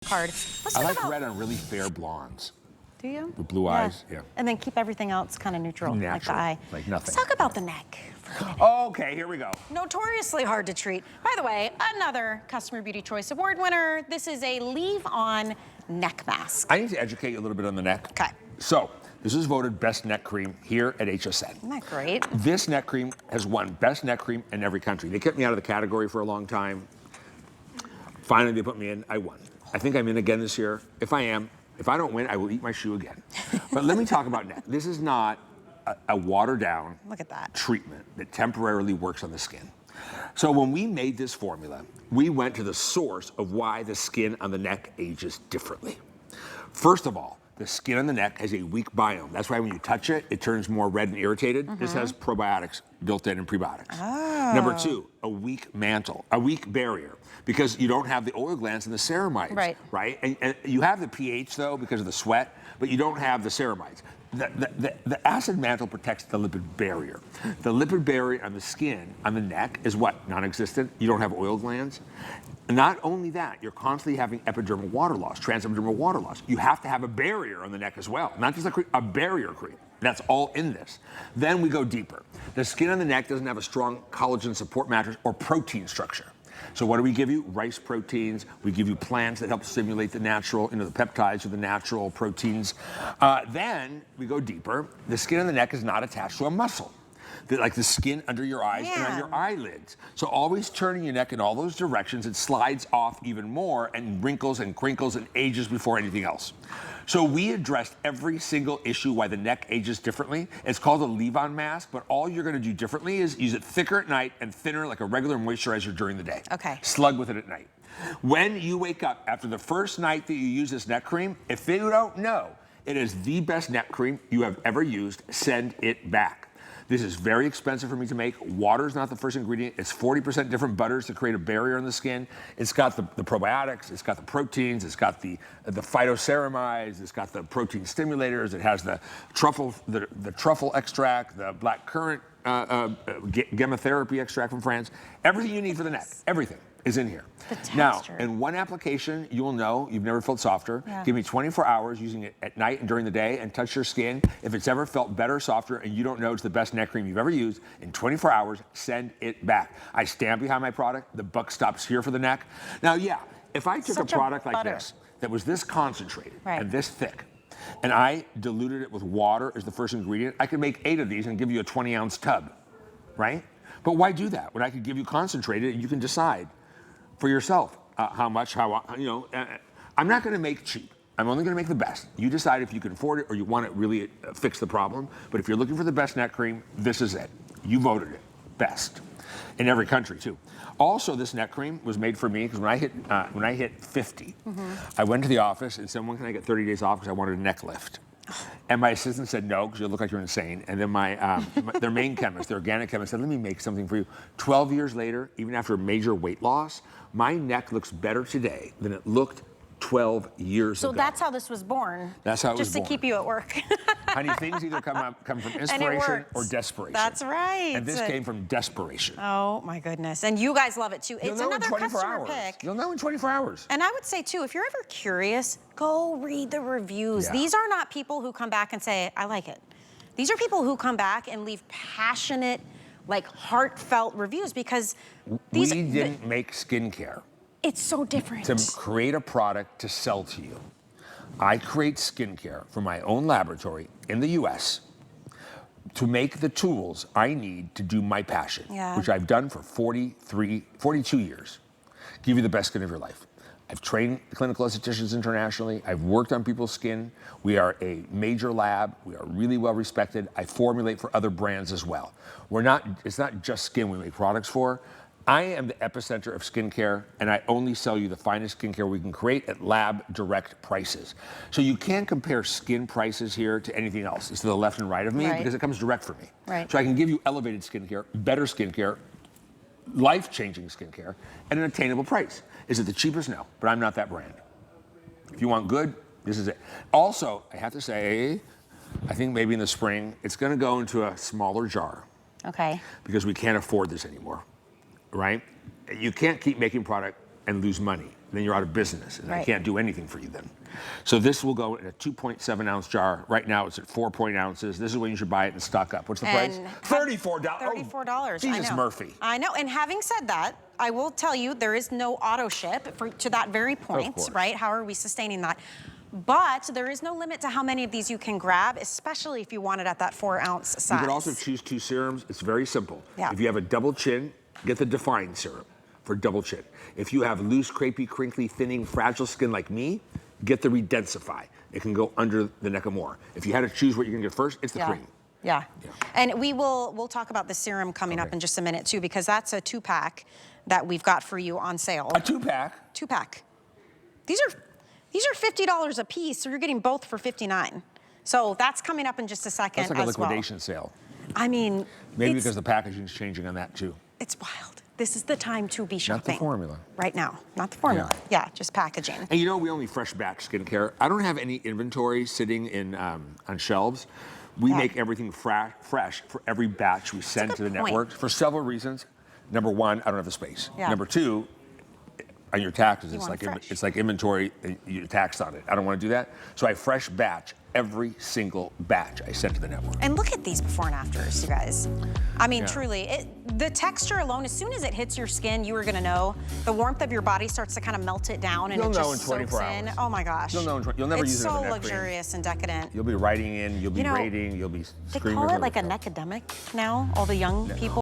card. I like red on really fair blondes. Do you? With blue eyes, yeah. And then keep everything else kind of neutral, Natural, like the eye. like nothing. Let's talk about the neck. Okay, here we go. Notoriously hard to treat. By the way, another Customer Beauty Choice Award winner. This is a LeaveOn neck mask. I need to educate you a little bit on the neck. Okay. So, this is voted best neck cream here at HSN. Isn't that great? This neck cream has won best neck cream in every country. They kept me out of the category for a long time. Finally, they put me in. I won. I think I'm in again this year. If I am, if I don't win, I will eat my shoe again. But let me talk about neck. This is not a watered down Look at that. treatment that temporarily works on the skin. So when we made this formula, we went to the source of why the skin on the neck ages differently. First of all, the skin on the neck has a weak biome. That's why when you touch it, it turns more red and irritated. This has probiotics built in and prebiotics. Oh. Number two, a weak mantle, a weak barrier, because you don't have the oil glands and the ceramides, right? And you have the pH though because of the sweat, but you don't have the ceramides. The acid mantle protects the lipid barrier. The lipid barrier on the skin, on the neck, is what? Non-existent. You don't have oil glands. Not only that, you're constantly having epidermal water loss, transepidermal water loss. You have to have a barrier on the neck as well, not just a barrier cream. That's all in this. Then we go deeper. The skin on the neck doesn't have a strong collagen support matrix or protein structure. So what do we give you? Rice proteins. We give you plants that help stimulate the natural, the peptides or the natural proteins. Then we go deeper. The skin on the neck is not attached to a muscle, like the skin under your eyes and on your eyelids. So always turning your neck in all those directions, it slides off even more and wrinkles and crinkles and ages before anything else. So we addressed every single issue why the neck ages differently. It's called a LeaveOn mask, but all you're gonna do differently is use it thicker at night and thinner like a regular moisturizer during the day. Okay. Slug with it at night. When you wake up after the first night that you use this neck cream, if you don't know, it is the best neck cream you have ever used, send it back. This is very expensive for me to make. Water is not the first ingredient. It's 40% different butters to create a barrier on the skin. It's got the probiotics, it's got the proteins, it's got the phytoceramides, it's got the protein stimulators, it has the truffle, the truffle extract, the black currant gamma therapy extract from France. Everything you need for the neck, everything is in here. Now, in one application, you will know you've never felt softer. Give me 24 hours using it at night and during the day and touch your skin. If it's ever felt better, softer, and you don't know it's the best neck cream you've ever used, in 24 hours, send it back. I stand behind my product. The buck stops here for the neck. Now, if I took a product like this that was this concentrated and this thick, and I diluted it with water as the first ingredient, I could make 8 of these and give you a 20-ounce tub, right? But why do that when I could give you concentrated and you can decide for yourself how much, I'm not gonna make cheap. I'm only gonna make the best. You decide if you can afford it or you want it really fix the problem. But if you're looking for the best neck cream, this is it. You voted it best in every country too. Also, this neck cream was made for me because when I hit 50, I went to the office and said, when can I get 30 days off because I wanted a neck lift. And my assistant said, no, because you look like you're insane. And then their main chemist, their organic chemist, said, let me make something for you. 12 years later, even after major weight loss, my neck looks better today than it looked 12 years ago. So that's how this was born. That's how it was born. Just to keep you at work. Honey, things either come from inspiration or desperation. That's right. And this came from desperation. Oh my goodness. And you guys love it too. You'll It's know another in 24 customer hours. pick. You'll know in 24 hours. And I would say too, if you're ever curious, go read the reviews. These are not people who come back and say, I like it. These are people who come back and leave passionate, like heartfelt reviews because these— We didn't make skincare. It's so different. To create a product to sell to you. I create skincare for my own laboratory in the US to make the tools I need to do my passion, which I've done for 42 years. Give you the best skin of your life. I've trained clinical estheticians internationally. I've worked on people's skin. We are a major lab. We are really well respected. I formulate for other brands as well. It's not just skin we make products for. I am the epicenter of skincare, and I only sell you the finest skincare we can create at lab direct prices. So you can't compare skin prices here to anything else. It's to the left and right of me because it comes direct from me. So I can give you elevated skincare, better skincare, life-changing skincare at an attainable price. Is it the cheapest? No, but I'm not that brand. If you want good, this is it. Also, I have to say, I think maybe in the spring, it's gonna go into a smaller jar. Okay. Because we can't afford this anymore. Right? You can't keep making product and lose money. then you're out of business, and I Right. can't do anything for you then. So this will go in a 2.7 ounce jar. Right now it's at 4 ounces. This is when you should buy it and stock up. What's the price? $34. $34. Jesus I know. Murphy. I know. And having said that, I will tell you there is no auto ship to that very point, course. right? How are we sustaining that? But there is no limit to how many of these you can grab, especially if you want it at that 4 ounce size. You could also choose 2 serums. It's very simple. Yeah. If you have a double chin, get the defined serum for double chin. If you have loose, crepey, crinkly, thinning, fragile skin like me, get the Redensify. It can go under the neck Amour. If you had to choose what you're gonna get first, it's the cream. Yeah. And we'll talk about the serum coming up in just a minute too, because that's a 2-pack that we've got for you on sale. A 2-pack? 2-pack. These are $50 a piece, so you're getting both for $59. So that's coming up in just a second. That's like a as well. liquidation sale. I mean, Maybe because the packaging is changing on that too. it's wild. This is the time to be shopping. Not the formula. Right now. Not the formula. Yeah, just packaging. And you know, we only fresh batch skincare. I don't have any inventory sitting in on shelves. We make everything fresh for every batch we send to the network for several reasons. Number one, I don't have the space. Yeah. Number two, on your taxes, want it fresh. it's like inventory, you're taxed on it. I don't want to do that. So I fresh batch every single batch I send to the network. And look at these before and afters, you guys. I mean, truly, the texture alone, as soon as it hits your skin, you are gonna know. The warmth of your body starts to kind of melt it down, and You'll it know just in 24 soaks in. hours. Oh my gosh. You'll know you'll never use it as a It's so neck cream. luxurious and decadent. You'll be writing in, you'll be You know, rating, you'll be They screaming. call it like a neckademic now, all the young people.